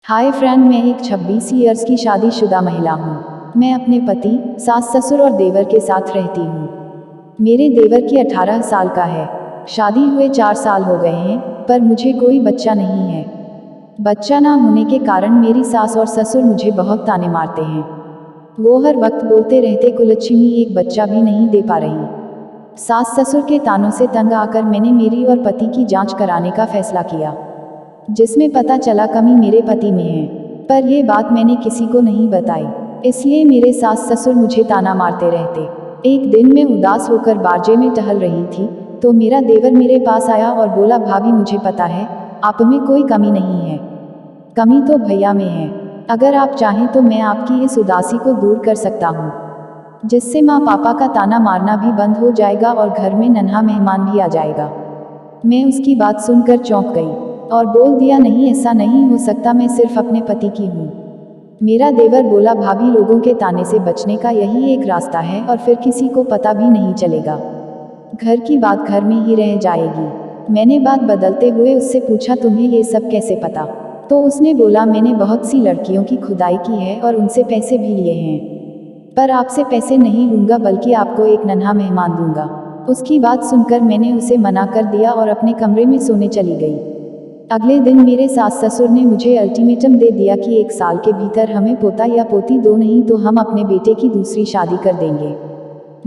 Hi friend, मैं एक 26 years की शादीशुदा महिला हूँ। मैं अपने पति, सास ससुर और देवर के साथ रहती हूँ। मेरे देवर की 18 साल का है। शादी हुए 4 साल हो गए हैं, पर मुझे कोई बच्चा नहीं है। बच्चा ना होने के कारण मेरी सास और ससुर मुझे बहुत ताने मारते हैं। वो हर वक्त बोलते रहते कुलच्छिनी एक बच्चा भी नहीं दे पा रही। सास ससुर के तानों से तंग आकर मैंने मेरी और पति की जांच कराने का फैसला किया, जिसमें पता चला कमी मेरे पति में है। पर यह बात मैंने किसी को नहीं बताई, इसलिए मेरे सास ससुर मुझे ताना मारते रहते। एक दिन मैं उदास होकर बारजे में टहल रही थी, तो मेरा देवर मेरे पास आया और बोला, भाभी मुझे पता है, आप में कोई कमी नहीं है, कमी तो भैया में है। अगर आप चाहें तो मैं आपकी इस उदासी को दूर कर सकता हूँ, जिससे माँ पापा का ताना मारना भी बंद हो जाएगा और घर में नन्हा मेहमान भी आ जाएगा। मैं उसकी बात सुनकर चौंक गई और बोल दिया, नहीं ऐसा नहीं हो सकता, मैं सिर्फ अपने पति की हूँ। मेरा देवर बोला, भाभी लोगों के ताने से बचने का यही एक रास्ता है और फिर किसी को पता भी नहीं चलेगा। घर की बात घर में ही रह जाएगी। मैंने बात बदलते हुए उससे पूछा, तुम्हें ये सब कैसे पता? तो उसने बोला, मैंने बहुत सी लड़कियों की खुदाई की है और उनसे पैसे भी लिए हैं, पर आपसे पैसे नहीं लूंगा, बल्कि आपको एक नन्हा मेहमान दूंगा। उसकी बात सुनकर मैंने उसे मना कर दिया और अपने कमरे में सोने चली गई। अगले दिन मेरे सास ससुर ने मुझे अल्टीमेटम दे दिया कि 1 साल के भीतर हमें पोता या पोती दो, नहीं तो हम अपने बेटे की दूसरी शादी कर देंगे।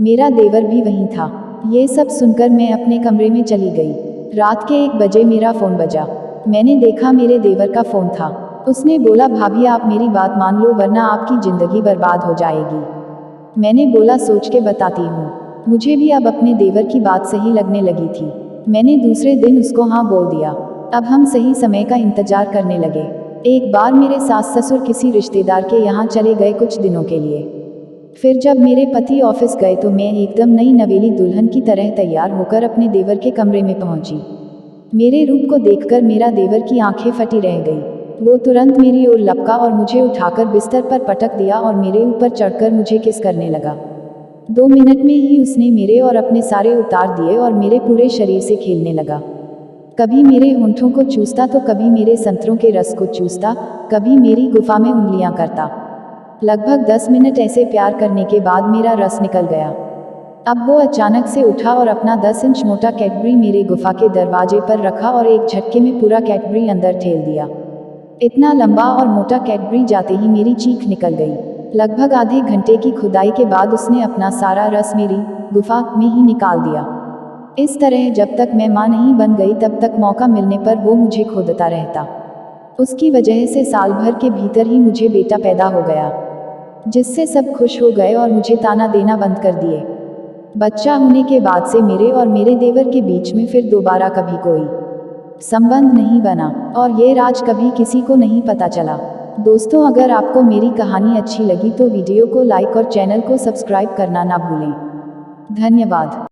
मेरा देवर भी वहीं था। ये सब सुनकर मैं अपने कमरे में चली गई। रात के 1 बजे मेरा फोन बजा। मैंने देखा मेरे देवर का फोन था। उसने बोला, भाभी आप मेरी बात मान लो वरना आपकी जिंदगी बर्बाद हो जाएगी। मैंने बोला, सोच के बताती हूँ। मुझे भी अब अपने देवर की बात सही लगने लगी थी। मैंने दूसरे दिन उसको हाँ बोल दिया। अब हम सही समय का इंतजार करने लगे। एक बार मेरे सास ससुर किसी रिश्तेदार के यहाँ चले गए कुछ दिनों के लिए। फिर जब मेरे पति ऑफिस गए तो मैं एकदम नई नवेली दुल्हन की तरह तैयार होकर अपने देवर के कमरे में पहुंची। मेरे रूप को देखकर मेरा देवर की आंखें फटी रह गई। वो तुरंत मेरी ओर लपका और मुझे उठाकर बिस्तर पर पटक दिया और मेरे ऊपर चढ़कर मुझे किस करने लगा। 2 मिनट में ही उसने मेरे और अपने सारे उतार दिए और मेरे पूरे शरीर से खेलने लगा। कभी मेरे होंठों को चूसता तो कभी मेरे संतरों के रस को चूसता, कभी मेरी गुफा में उंगलियां करता। लगभग 10 मिनट ऐसे प्यार करने के बाद मेरा रस निकल गया। अब वो अचानक से उठा और अपना 10 इंच मोटा कैडबरी मेरे गुफा के दरवाजे पर रखा और एक झटके में पूरा कैडबरी अंदर ठेल दिया। इतना लंबा और मोटा कैडबरी जाते ही मेरी चीख निकल गई। लगभग आधे घंटे की खुदाई के बाद उसने अपना सारा रस मेरी गुफा में ही निकाल दिया। इस तरह जब तक मैं मां नहीं बन गई तब तक मौका मिलने पर वो मुझे खोदता रहता। उसकी वजह से साल भर के भीतर ही मुझे बेटा पैदा हो गया, जिससे सब खुश हो गए और मुझे ताना देना बंद कर दिए। बच्चा होने के बाद से मेरे और मेरे देवर के बीच में फिर दोबारा कभी कोई संबंध नहीं बना और ये राज कभी किसी को नहीं पता चला। दोस्तों, अगर आपको मेरी कहानी अच्छी लगी तो वीडियो को लाइक और चैनल को सब्सक्राइब करना ना भूलें। धन्यवाद।